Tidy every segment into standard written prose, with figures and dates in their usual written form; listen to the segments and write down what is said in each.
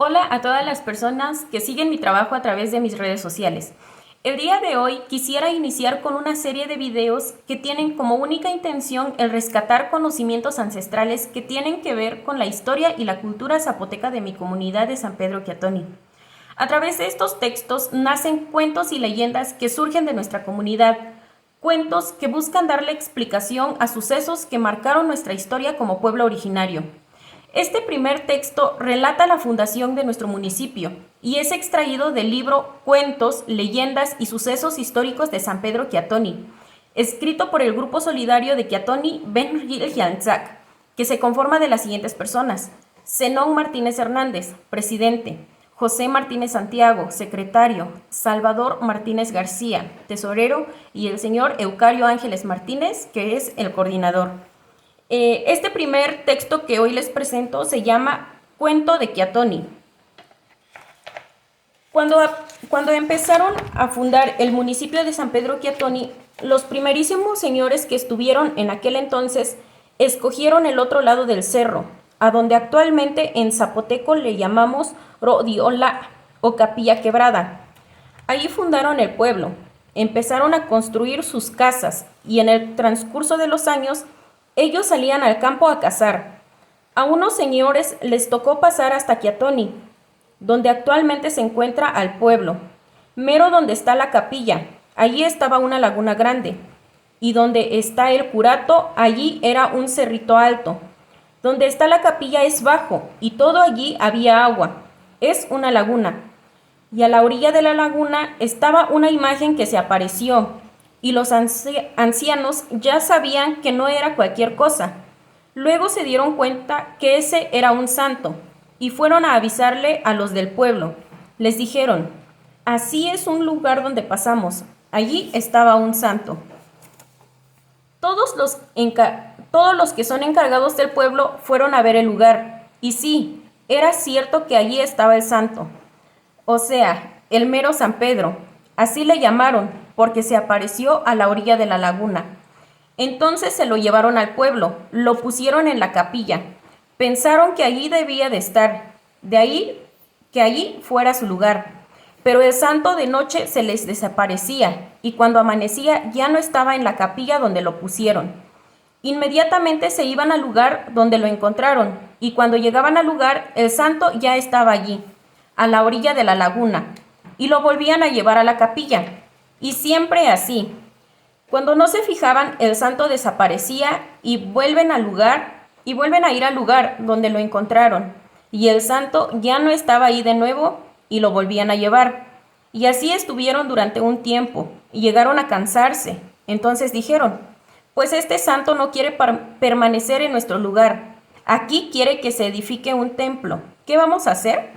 Hola a todas las personas que siguen mi trabajo a través de mis redes sociales. El día de hoy quisiera iniciar con una serie de videos que tienen como única intención el rescatar conocimientos ancestrales que tienen que ver con la historia y la cultura zapoteca de mi comunidad de San Pedro Quiatoni. A través de estos textos nacen cuentos y leyendas que surgen de nuestra comunidad, cuentos que buscan darle explicación a sucesos que marcaron nuestra historia como pueblo originario. Este primer texto relata la fundación de nuestro municipio y es extraído del libro Cuentos, Leyendas y Sucesos Históricos de San Pedro Quiatoni, escrito por el Grupo Solidario de Quiatoni Ben Gilgianzac, que se conforma de las siguientes personas: Zenón Martínez Hernández, presidente; José Martínez Santiago, secretario; Salvador Martínez García, tesorero; y el señor Eucario Ángeles Martínez, que es el coordinador. Este primer texto que hoy les presento se llama Cuento de Quiatoni. Cuando empezaron a fundar el municipio de San Pedro Quiatoni, los primerísimos señores que estuvieron en aquel entonces escogieron el otro lado del cerro, a donde actualmente en zapoteco le llamamos Rodiola o Capilla Quebrada. Allí fundaron el pueblo, empezaron a construir sus casas y en el transcurso de los años ellos salían al campo a cazar. A unos señores les tocó pasar hasta Quiatoni, donde actualmente se encuentra al pueblo, mero donde está la capilla. Allí estaba una laguna grande, y donde está el curato, allí era un cerrito alto. Donde está la capilla es bajo, y todo allí había agua. Es una laguna. Y a la orilla de la laguna estaba una imagen que se apareció, y los ancianos ya sabían que no era cualquier cosa. Luego se dieron cuenta que ese era un santo, y fueron a avisarle a los del pueblo. Les dijeron: así es un lugar donde pasamos, allí estaba un santo. Todos los que son encargados del pueblo fueron a ver el lugar, y sí, era cierto que allí estaba el santo. O sea, el mero San Pedro. Así le llamaron, porque se apareció a la orilla de la laguna. Entonces se lo llevaron al pueblo, lo pusieron en la capilla. Pensaron que allí debía de estar, de ahí que allí fuera su lugar. Pero el santo de noche se les desaparecía, y cuando amanecía ya no estaba en la capilla donde lo pusieron. Inmediatamente se iban al lugar donde lo encontraron, y cuando llegaban al lugar, el santo ya estaba allí, a la orilla de la laguna, y lo volvían a llevar a la capilla. Y siempre así. Cuando no se fijaban, el santo desaparecía y vuelven a ir al lugar donde lo encontraron, y el santo ya no estaba ahí de nuevo y lo volvían a llevar. Y así estuvieron durante un tiempo y llegaron a cansarse. Entonces dijeron: pues este santo no quiere permanecer en nuestro lugar. Aquí quiere que se edifique un templo. ¿Qué vamos a hacer?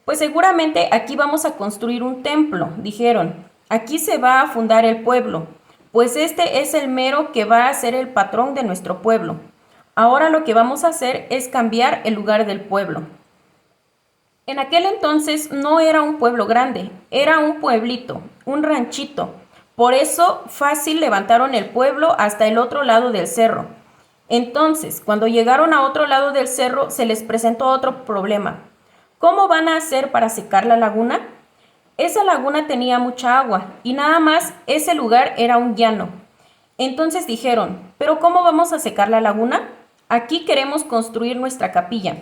Pues seguramente aquí vamos a construir un templo, dijeron. Aquí se va a fundar el pueblo, pues este es el mero que va a ser el patrón de nuestro pueblo. Ahora lo que vamos a hacer es cambiar el lugar del pueblo. En aquel entonces no era un pueblo grande, era un pueblito, un ranchito. Por eso fácil levantaron el pueblo hasta el otro lado del cerro. Entonces, cuando llegaron a otro lado del cerro, se les presentó otro problema. ¿Cómo van a hacer para secar la laguna? Esa laguna tenía mucha agua y nada más ese lugar era un llano. Entonces dijeron: ¿pero cómo vamos a secar la laguna? Aquí queremos construir nuestra capilla.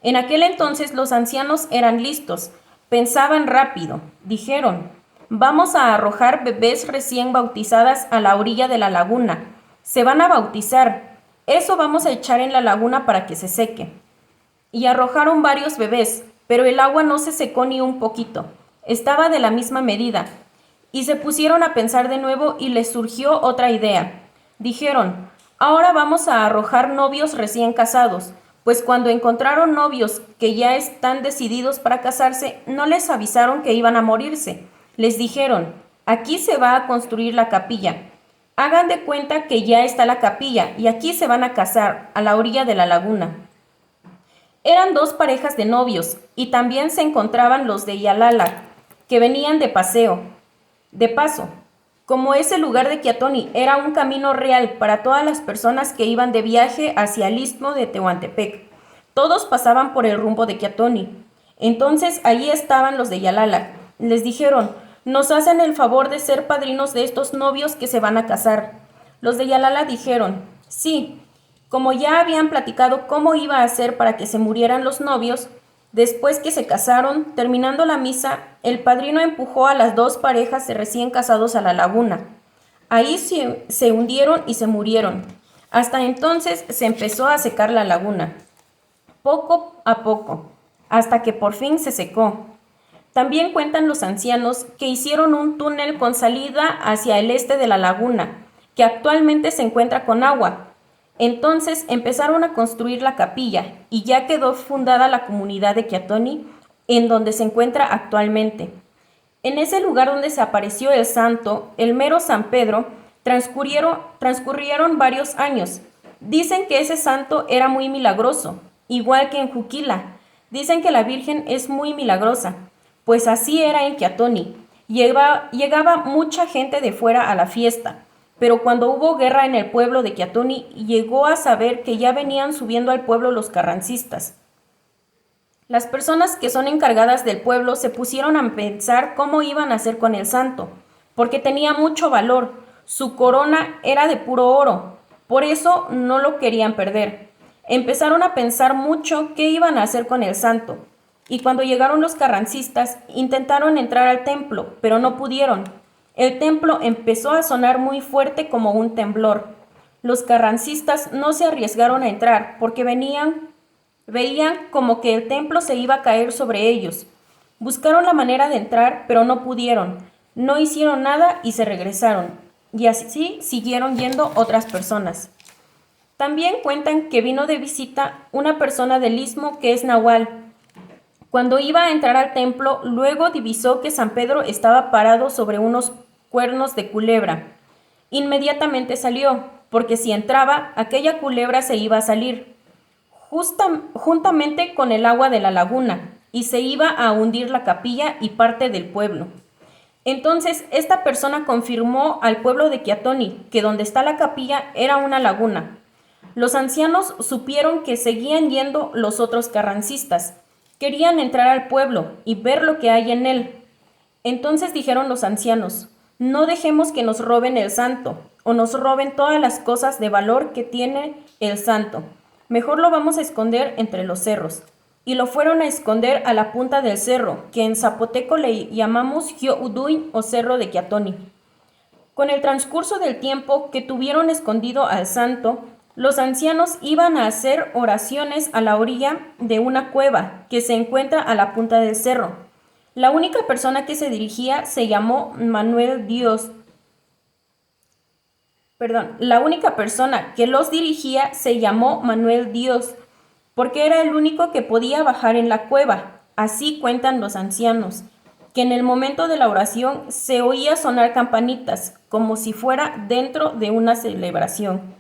En aquel entonces los ancianos eran listos, pensaban rápido. Dijeron: vamos a arrojar bebés recién bautizadas a la orilla de la laguna. Se van a bautizar. Eso vamos a echar en la laguna para que se seque. Y arrojaron varios bebés, pero el agua no se secó ni un poquito. Estaba de la misma medida. Y se pusieron a pensar de nuevo y les surgió otra idea. Dijeron: ahora vamos a arrojar novios recién casados, pues cuando encontraron novios que ya están decididos para casarse, no les avisaron que iban a morirse. Les dijeron: aquí se va a construir la capilla. Hagan de cuenta que ya está la capilla y aquí se van a casar, a la orilla de la laguna. Eran dos parejas de novios y también se encontraban los de Yalala, que venían de paseo. De paso, como ese lugar de Quiatoni era un camino real para todas las personas que iban de viaje hacia el istmo de Tehuantepec, todos pasaban por el rumbo de Quiatoni. Entonces allí estaban los de Yalala. Les dijeron, nos hacen el favor de ser padrinos de estos novios que se van a casar. Los de Yalala dijeron, sí. Como ya habían platicado cómo iba a hacer para que se murieran los novios, después que se casaron, terminando la misa, el padrino empujó a las dos parejas de recién casados a la laguna. Ahí se hundieron y se murieron. Hasta entonces se empezó a secar la laguna, poco a poco, hasta que por fin se secó. También cuentan los ancianos que hicieron un túnel con salida hacia el este de la laguna, que actualmente se encuentra con agua. Entonces empezaron a construir la capilla y ya quedó fundada la comunidad de Kiatoni, en donde se encuentra actualmente. En ese lugar donde se apareció el santo, el mero San Pedro, transcurrieron varios años. Dicen que ese santo era muy milagroso, igual que en Juquila. Dicen que la Virgen es muy milagrosa, pues así era en Kiatoni. Llegaba mucha gente de fuera a la fiesta. Pero cuando hubo guerra en el pueblo de Kiatoni, llegó a saber que ya venían subiendo al pueblo los carrancistas. Las personas que son encargadas del pueblo se pusieron a pensar cómo iban a hacer con el santo, porque tenía mucho valor. Su corona era de puro oro, por eso no lo querían perder. Empezaron a pensar mucho qué iban a hacer con el santo, y cuando llegaron los carrancistas, intentaron entrar al templo, pero no pudieron. El templo empezó a sonar muy fuerte como un temblor. Los carrancistas no se arriesgaron a entrar porque veían como que el templo se iba a caer sobre ellos. Buscaron la manera de entrar, pero no pudieron. No hicieron nada y se regresaron. Y así siguieron yendo otras personas. También cuentan que vino de visita una persona del istmo que es Nahual. Cuando iba a entrar al templo, luego divisó que San Pedro estaba parado sobre unos cuernos de culebra. Inmediatamente salió, porque si entraba, aquella culebra se iba a salir, juntamente con el agua de la laguna, y se iba a hundir la capilla y parte del pueblo. Entonces, esta persona confirmó al pueblo de Kiatoni que donde está la capilla era una laguna. Los ancianos supieron que seguían yendo los otros carrancistas. Querían entrar al pueblo y ver lo que hay en él. Entonces dijeron los ancianos, no dejemos que nos roben el santo, o nos roben todas las cosas de valor que tiene el santo. Mejor lo vamos a esconder entre los cerros. Y lo fueron a esconder a la punta del cerro, que en zapoteco le llamamos Hio'uduin o Cerro de Kiatoni. Con el transcurso del tiempo que tuvieron escondido al santo, los ancianos iban a hacer oraciones a la orilla de una cueva que se encuentra a la punta del cerro. La única persona que se dirigía se llamó Manuel Dios. La única persona que los dirigía se llamó Manuel Dios, porque era el único que podía bajar en la cueva. Así cuentan los ancianos, que en el momento de la oración se oía sonar campanitas, como si fuera dentro de una celebración.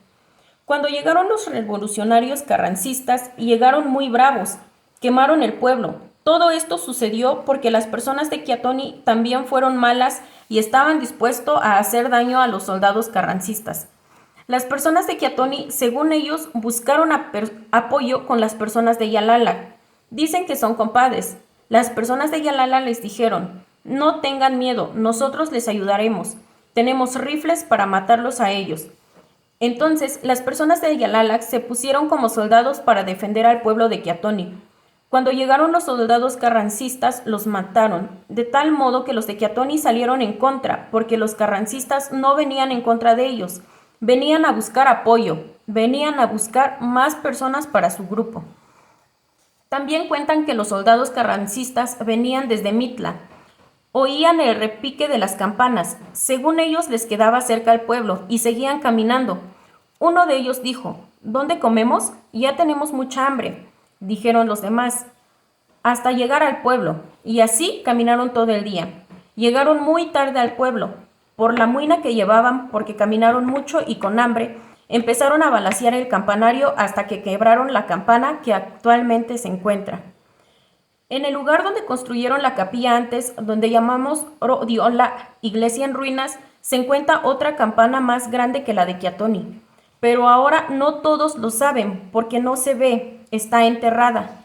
Cuando llegaron los revolucionarios carrancistas, llegaron muy bravos, quemaron el pueblo. Todo esto sucedió porque las personas de Kiatoni también fueron malas y estaban dispuestos a hacer daño a los soldados carrancistas. Las personas de Kiatoni, según ellos, buscaron apoyo con las personas de Yalala. Dicen que son compadres. Las personas de Yalala les dijeron, no tengan miedo, nosotros les ayudaremos. Tenemos rifles para matarlos a ellos. Entonces, las personas de Yalala se pusieron como soldados para defender al pueblo de Kiatoni. Cuando llegaron los soldados carrancistas, los mataron, de tal modo que los de Kiatoni salieron en contra, porque los carrancistas no venían en contra de ellos, venían a buscar apoyo, venían a buscar más personas para su grupo. También cuentan que los soldados carrancistas venían desde Mitla, oían el repique de las campanas, según ellos les quedaba cerca el pueblo, y seguían caminando. Uno de ellos dijo, ¿dónde comemos? Ya tenemos mucha hambre. Dijeron los demás, hasta llegar al pueblo, y así caminaron todo el día. Llegaron muy tarde al pueblo, por la muina que llevaban, porque caminaron mucho y con hambre, empezaron a balacear el campanario hasta que quebraron la campana que actualmente se encuentra. En el lugar donde construyeron la capilla antes, donde llamamos Rodiola, iglesia en ruinas, se encuentra otra campana más grande que la de Kiatoni. Pero ahora no todos lo saben, porque no se ve, está enterrada.